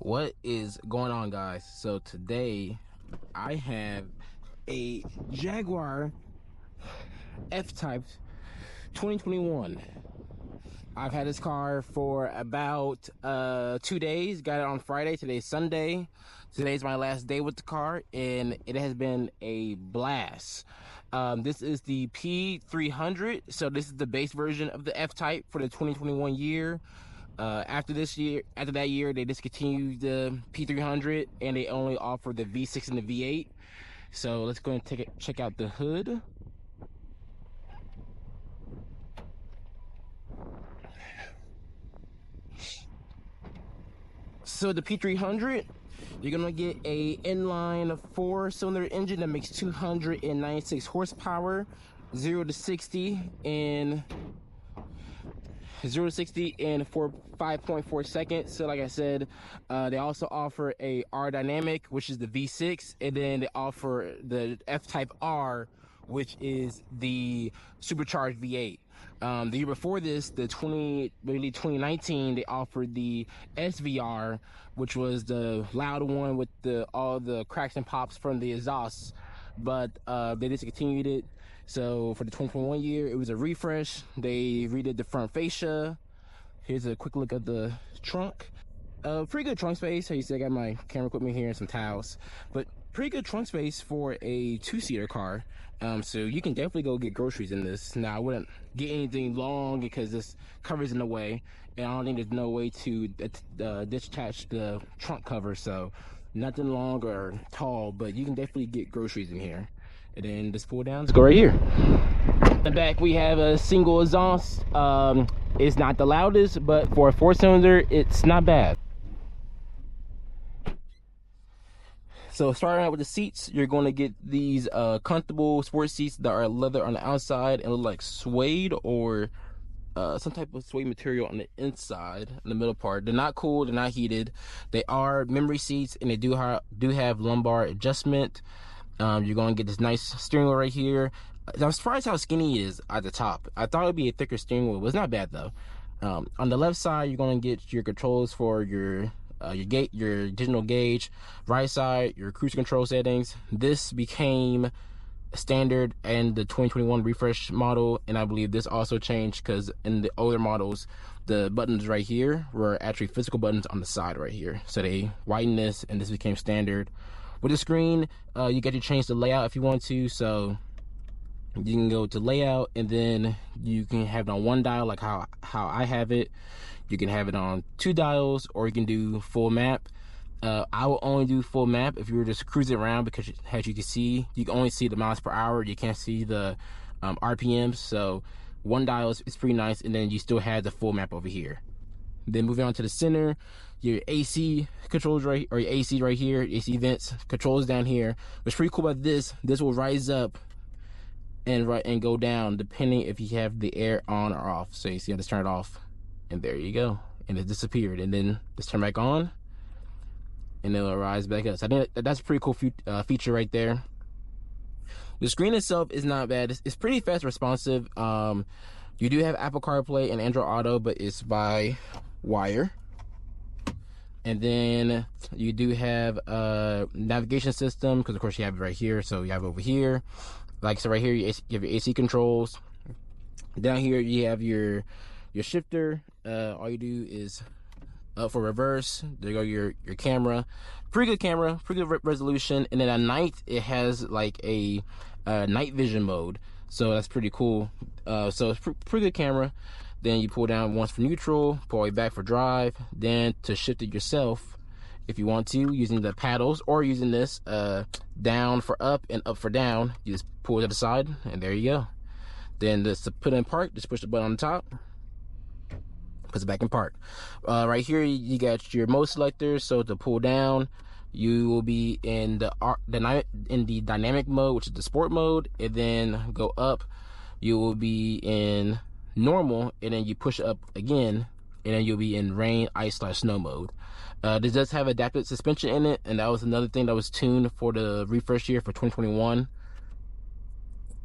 What is going on, guys? So today I have a Jaguar F-Type 2021. I've had this car for about 2 days. Got it on Friday. Today's Sunday. Today's my last day with the car, and it has been a blast. This is the P300, so this is the base version of the F-Type for the 2021 year. After that year, they discontinued the P300 and they only offer the V6 and the V8. So let's go and check out the hood. So the P300, you're gonna get a inline 4-cylinder engine that makes 296 horsepower, 0 to 60 in 5.4 seconds. So like I said, they also offer a R Dynamic, which is the V6, and then they offer the F-Type R, which is the supercharged V8. The year before this, 2019, they offered the SVR, which was the loud one with all the cracks and pops from the exhaust, but they discontinued it. So for the 2021 year, it was a refresh. They redid the front fascia. Here's a quick look at the trunk. Pretty good trunk space. You see, I got my camera equipment here and some towels, but pretty good trunk space for a 2-seater car. So you can definitely go get groceries in this. Now I wouldn't get anything long because this cover's in the way, and I don't think there's no way to detach the trunk cover. So nothing long or tall, but you can definitely get groceries in here. And then just pull down. Let's go right here. In the back we have a single exhaust. It's not the loudest, but for a 4-cylinder, it's not bad. So starting out with the seats, you're going to get these comfortable sports seats that are leather on the outside and look like suede or some type of suede material on the inside, in the middle part. They're not cool, they're not heated. They are memory seats, and they do have lumbar adjustment. You're going to get this nice steering wheel right here. I'm surprised how skinny it is at the top. I thought it would be a thicker steering wheel, but it's not bad though. On the left side, you're going to get your controls for your digital gauge. Right side, your cruise control settings. This became standard in the 2021 refresh model, and I believe this also changed because in the older models, the buttons right here were actually physical buttons on the side right here. So they widened this, and this became standard. With the screen, you get to change the layout if you want to. So you can go to layout, and then you can have it on one dial like how I have it. You can have it on 2 dials, or you can do full map. I will only do full map if you were just cruising around, because as you can see, you can only see the miles per hour. You can't see the RPMs. So 1 dial is pretty nice, and then you still have the full map over here. Then moving on to the center, your AC controls right, or your AC right here, AC vents controls down here. What's pretty cool about this will rise up and go down depending if you have the air on or off. So you see, I just turn it off, and there you go, and it disappeared. And then just turn back on, and it'll rise back up. So I think that's a pretty cool feature right there. The screen itself is not bad. It's pretty fast responsive. You do have Apple CarPlay and Android Auto, but it's by wire. And then you do have a navigation system, because of course you have it right here. So you have it over here. Like so right here, you have your AC controls. Down here you have your shifter. All you do is for reverse. There you go, your camera. Pretty good camera, pretty good resolution. And then at night it has like a night vision mode. So that's pretty cool. So it's pretty good camera. Then you pull down once for neutral, pull it back for drive, then to shift it yourself if you want to, using the paddles, or using this down for up and up for down. You just pull it to the side, and there you go. Then this to put in park, just push the button on the top, puts it back in park. Right here you got your mode selectors. So to pull down, you will be in the dynamic mode, which is the sport mode, and then go up, you will be in normal, and then you push up again, and then you'll be in rain, ice / snow mode. This does have adaptive suspension in it, and that was another thing that was tuned for the refresh year for 2021.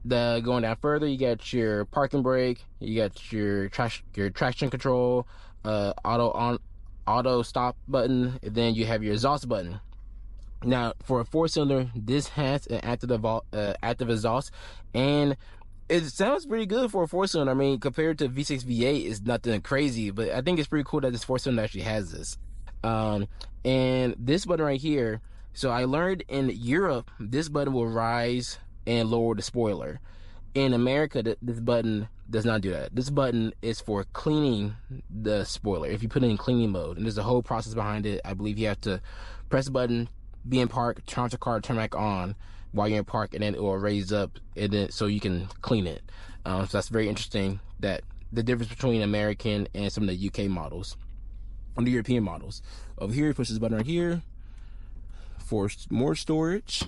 Going down further, you got your parking brake, you got your traction control, auto auto stop button, and then you have your exhaust button. Now, for a 4-cylinder, this has an active exhaust, and it sounds pretty good for a 4-cylinder. I mean, compared to V6 V8, it's nothing crazy, but I think it's pretty cool that this 4-cylinder actually has this. Um, and this button right here, so I learned in Europe, this button will rise and lower the spoiler. In America, this button does not do that. This button is for cleaning the spoiler, if you put it in cleaning mode. And there's a whole process behind it. I believe you have to press the button, be in park, turn off the car, turn back on while you're in park, and then it will raise up, and then so you can clean it. So that's very interesting, that the difference between American and some of the UK models, and the European models. Over here, push this button right here for more storage.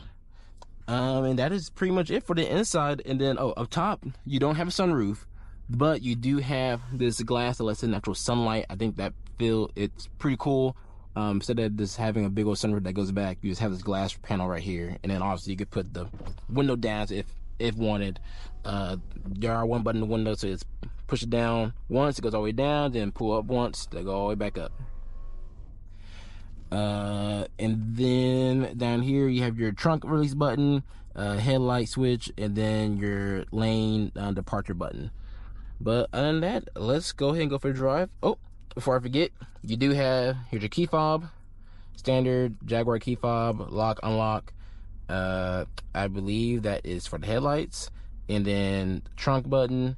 And that is pretty much it for the inside. And then, up top, you don't have a sunroof, but you do have this glass that lets in natural sunlight. I think that it's pretty cool. Instead of just having a big old sunroof that goes back, you just have this glass panel right here, and then obviously you could put the window down if wanted. There are one button in the window, so it's push it down once, it goes all the way down, then pull up once, they go all the way back up. And then down here you have your trunk release button, headlight switch, and then your lane departure button. But other than that, let's go ahead and go for a drive. Oh, before I forget, you do have, here's your key fob, standard Jaguar key fob, lock, unlock. I believe that is for the headlights, and then trunk button,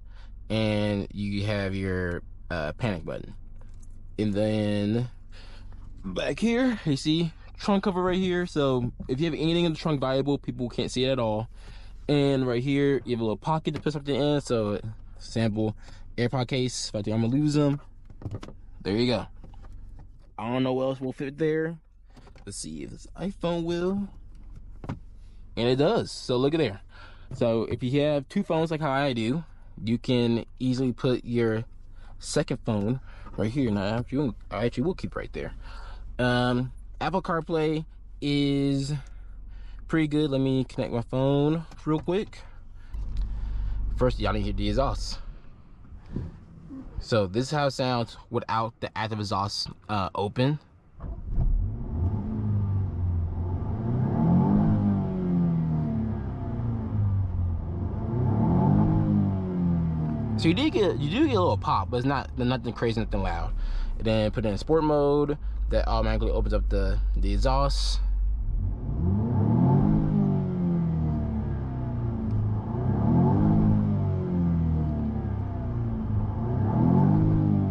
and you have your panic button. And then back here, you see trunk cover right here. So if you have anything in the trunk valuable, people can't see it at all. And right here, you have a little pocket to put something in. So sample AirPod case. If I think I'm gonna lose them, there you go. I don't know what else will fit there. Let's see if this iPhone will. And it does. So look at there. So if you have two phones like how I do, you can easily put your second phone right here. Now I actually will keep right there. Apple CarPlay is pretty good. Let me connect my phone real quick. First, y'all need to hear the exhaust. So this is how it sounds without the active exhaust open. So you do get a little pop, but it's nothing crazy, nothing loud. And then put it in sport mode, that automatically opens up the exhaust.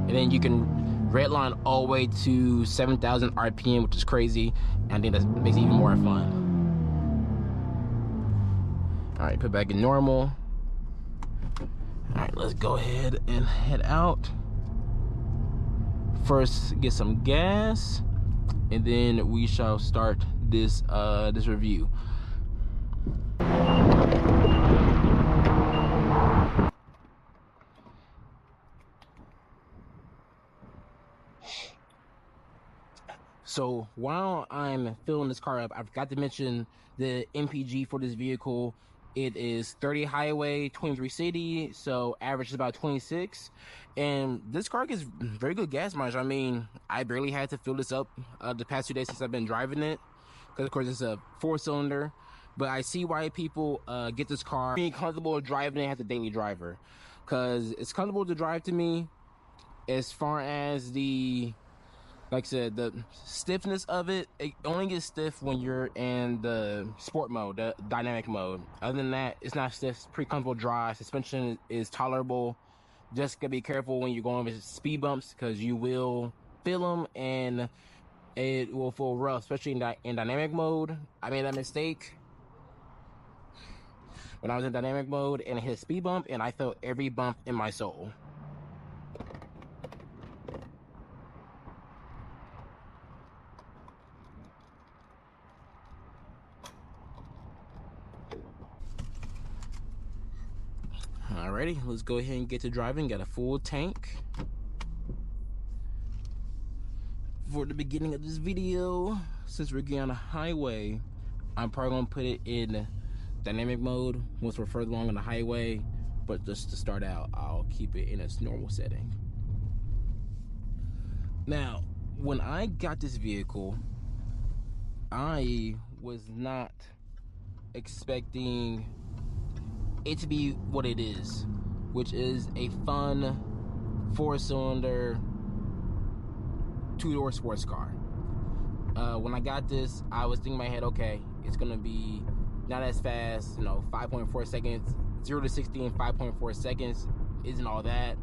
And then you can redline all the way to 7,000 RPM, which is crazy. And I think that makes it even more fun. All right, put back in normal. All right, let's go ahead and head out. First, get some gas, and then we shall start this review. So while I'm filling this car up, I forgot to mention the MPG for this vehicle. It is 30 highway, 23 city, so average is about 26. And this car gets very good gas mileage. I mean, I barely had to fill this up the past 2 days since I've been driving it, because of course it's a 4-cylinder. But I see why people get this car being comfortable driving it as a daily driver, because it's comfortable to drive to me. As far as like I said, the stiffness of it only gets stiff when you're in the sport mode, the dynamic mode. Other than that, it's not stiff. It's pretty comfortable drive. Suspension is tolerable. Just gotta be careful when you're going with speed bumps, because you will feel them and it will feel rough, especially in dynamic mode. I made that mistake when I was in dynamic mode and I hit a speed bump, and I felt every bump in my soul. Alrighty, let's go ahead and get to driving. Got a full tank. For the beginning of this video, since we're getting on a highway, I'm probably gonna put it in dynamic mode once we're further along on the highway. But just to start out, I'll keep it in its normal setting. Now, when I got this vehicle, I was not expecting it to be what it is, which is a fun 4-cylinder 2-door sports car. When I got this, I was thinking in my head, okay, it's gonna be not as fast, 5.4 seconds, 0 to 60 in 5.4 seconds isn't all that.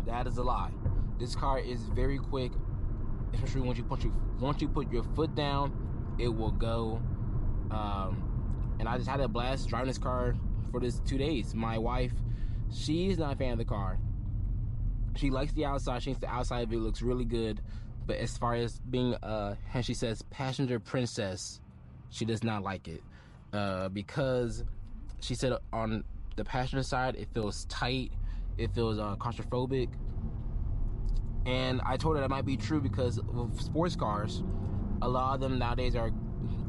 That is a lie. This car is very quick, especially once you put your foot down, it will go. And I just had a blast driving this car for this 2 days. My wife, she's not a fan of the car. She likes the outside. She thinks the outside of it looks really good. But as far as being, as she says, passenger princess, she does not like it. Because she said on the passenger side, it feels tight. It feels claustrophobic. And I told her that might be true because with sports cars, a lot of them nowadays are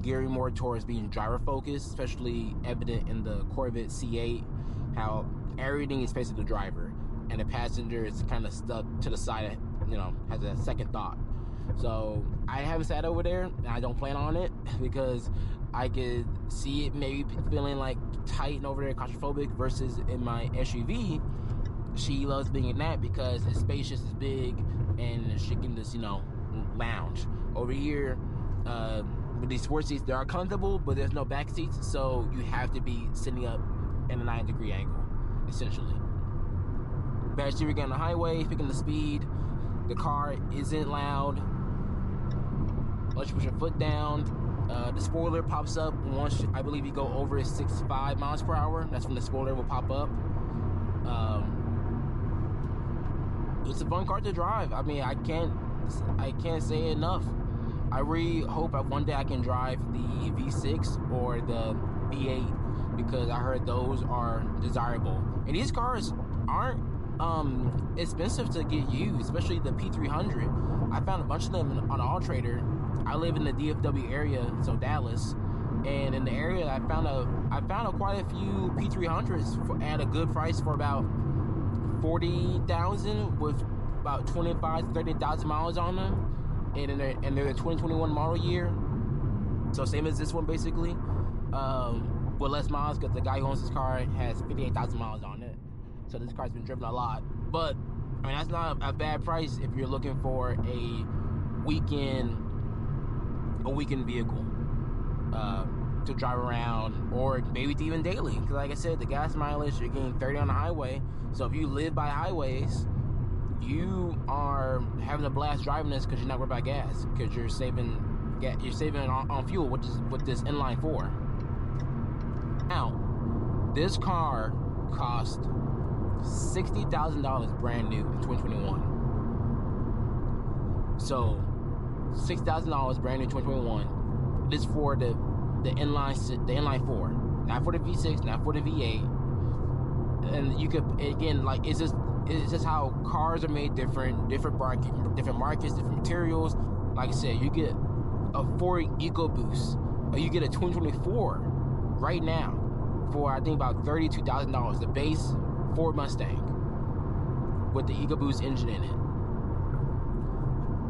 gearing more towards being driver focused, especially evident in the Corvette C8, how everything is facing the driver and the passenger is kind of stuck to the side, has a second thought. So I haven't sat over there, and I don't plan on it because I could see it maybe feeling like tight and over there, claustrophobic, versus in my SUV, she loves being in that because it's spacious, it's big, and she can just, lounge. Over here, with these sports seats, they are comfortable, but there's no back seats, so you have to be sitting up in a 90-degree angle, essentially. But as you're getting on the highway, picking the speed, the car isn't loud. Once you put your foot down, the spoiler pops up once, I believe, you go over 65 miles per hour. That's when the spoiler will pop up. It's a fun car to drive. I mean, I can't say it enough. I really hope that one day I can drive the V6 or the V8 because I heard those are desirable. And these cars aren't expensive to get used, especially the P300. I found a bunch of them on AllTrader. I live in the DFW area, so Dallas, and in the area I found quite a few P300s at a good price for about $40,000 with about 25,000 to 30,000 miles on them. And they're the 2021 model year, so same as this one basically, with less miles because the guy who owns this car has 58,000 miles on it. So this car's been driven a lot, but I mean that's not a bad price if you're looking for a weekend vehicle to drive around, or maybe even daily. Because like I said, the gas mileage, you're getting 30 on the highway. So if you live by highways, you are having a blast driving this because you're not worried about gas, because you're saving on fuel, which is with this inline 4. Now, this car cost $60,000 brand new in 2021. So $6,000 brand new in 2021. This for the inline 4, not for the V6, not for the V8. And you could, again, like, it's just how cars are made different markets, different materials. Like I said, you get a Ford EcoBoost, or you get a 2024 right now for I think about $32,000, the base Ford Mustang with the EcoBoost engine in it.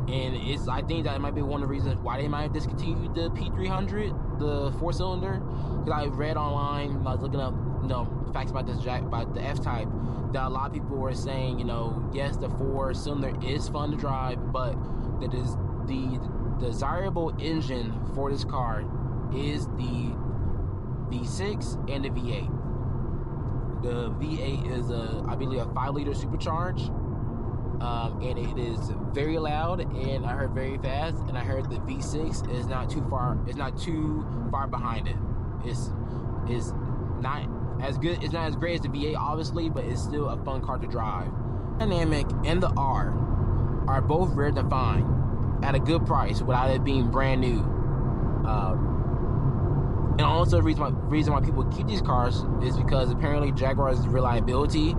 And I think that might be one of the reasons why they might have discontinued the P300, the 4-cylinder. Because I read online, I was looking up, facts about the F-Type, that a lot of people were saying, yes, the 4-cylinder is fun to drive, but that is the desirable engine for this car is the V6 and the V8. The V8 is I believe a 5-liter supercharged. And it is very loud, and I heard very fast, and I heard the V6 is not too far behind it. It's not as good, it's not as great as the V8 obviously, but it's still a fun car to drive. Dynamic and the R are both rare to find at a good price without it being brand new. And also the reason why people keep these cars is because apparently Jaguar's reliability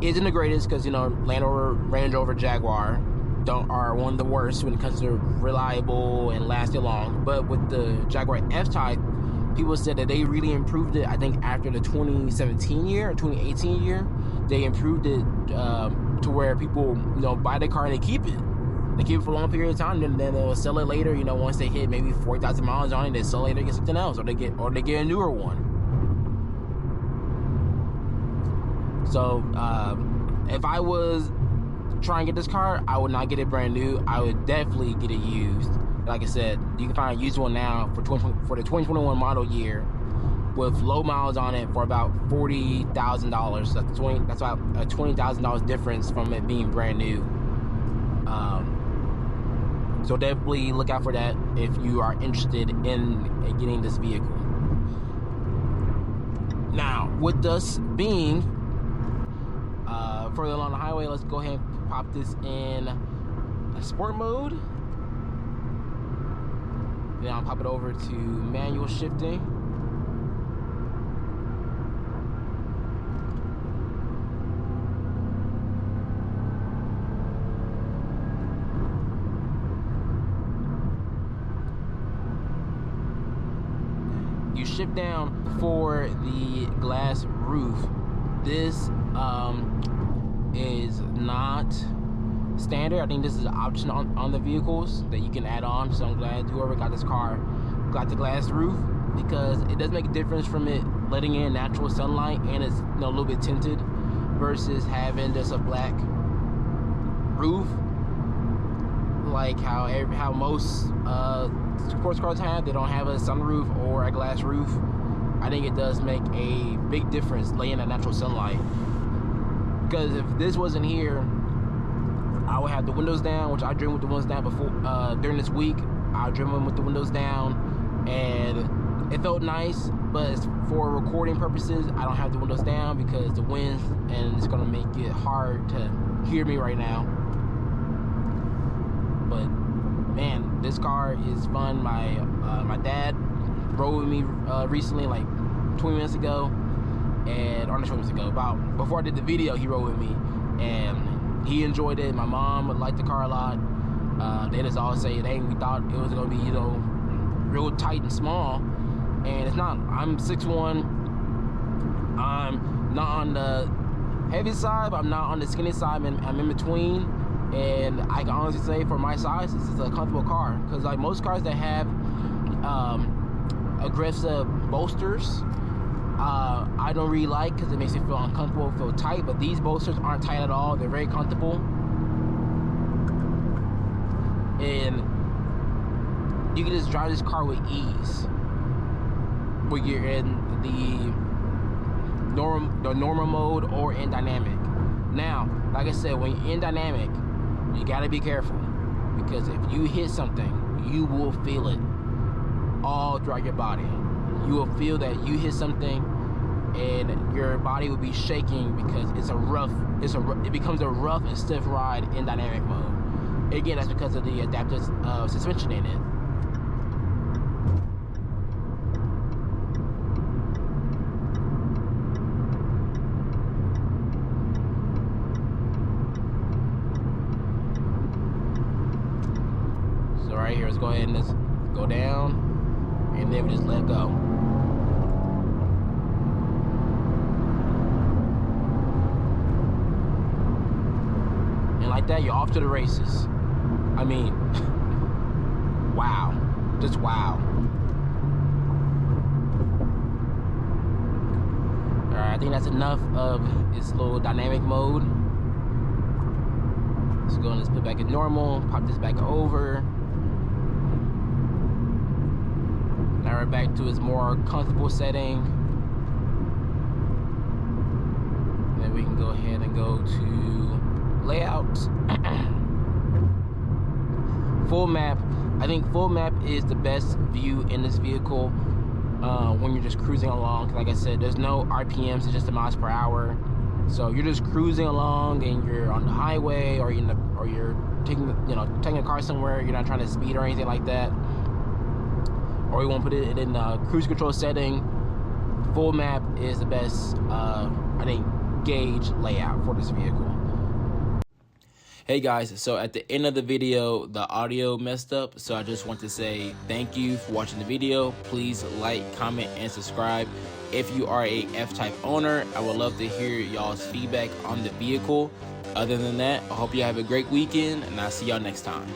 isn't the greatest, because Land Rover, Range Rover, Jaguar are one of the worst when it comes to reliable and lasting long. But with the Jaguar F-Type, people said that they really improved it. I think after the 2017 year or 2018 year, they improved it to where people buy the car and they keep it. They keep it for a long period of time, and then they'll sell it later. You know, once they hit maybe 40,000 miles on it, they sell it later, get something else, or they get a newer one. So if I was trying to get this car, I would not get it brand new. I would definitely get it used. Like I said, you can find a used one now for the 2021 model year with low miles on it for about $40,000. That's about a $20,000 difference from it being brand new. So definitely look out for that if you are interested in getting this vehicle. Now, with us being further along the highway, let's go ahead and pop this in sport mode. Then I'll pop it over to manual shifting. You shift down for the glass roof. This is not standard. I think this is an option on the vehicles that you can add on. So I'm glad whoever got this car got the glass roof, because it does make a difference from it letting in natural sunlight, and it's, you know, a little bit tinted versus having just a black roof like how most sports cars have. They don't have a sunroof or a glass roof. I think it does make a big difference laying that natural sunlight, because if this wasn't here, I would have the windows down, which I driven with the windows down before. During this week, I driven with the windows down, and it felt nice. But for recording purposes, I don't have the windows down because the wind, and it's gonna make it hard to hear me right now. But man, this car is fun. My dad rode with me recently, like 20 minutes ago, or not 20 minutes ago, about before I did the video, he rode with me, and he enjoyed it. My mom liked the car a lot. They just all say, dang, we thought it was gonna be, you know, real tight and small, and it's not. I'm 6'1". I'm not on the heavy side, but I'm not on the skinny side. I'm in between, and I can honestly say for my size, this is a comfortable car, because like most cars that have aggressive bolsters, I don't really like, because it makes me feel uncomfortable, feel tight. But these bolsters aren't tight at all. They're very comfortable, and you can just drive this car with ease when you're in the normal mode or in dynamic. Now, like I said, when you're in dynamic, you gotta be careful, because if you hit something, you will feel it all throughout your body. You will feel that you hit something, and your body will be shaking, because it becomes a rough and stiff ride in dynamic mode. Again, that's because of the adaptive suspension in it. So right here, let's go ahead and let's go down, and then we just let go. Like that, you're off to the races. I mean, wow, just wow. All right, I think that's enough of this little dynamic mode. Let's go and let's put back in normal, pop this back over. Now we're back to its more comfortable setting. Then we can go ahead and go to layout. Full map. I think full map is the best view in this vehicle when you're just cruising along. Like I said, there's no RPMs, it's just the miles per hour. So you're just cruising along, and you're on the highway, or you're taking a car somewhere. You're not trying to speed or anything like that, or you won't put it in cruise control setting. Full map is the best, I think, gauge layout for this vehicle. Hey guys, so at the end of the video, the audio messed up, so I just want to say thank you for watching the video. Please like, comment, and subscribe. If you are a F-Type owner, I would love to hear y'all's feedback on the vehicle. Other than that, I hope you have a great weekend, and I'll see y'all next time.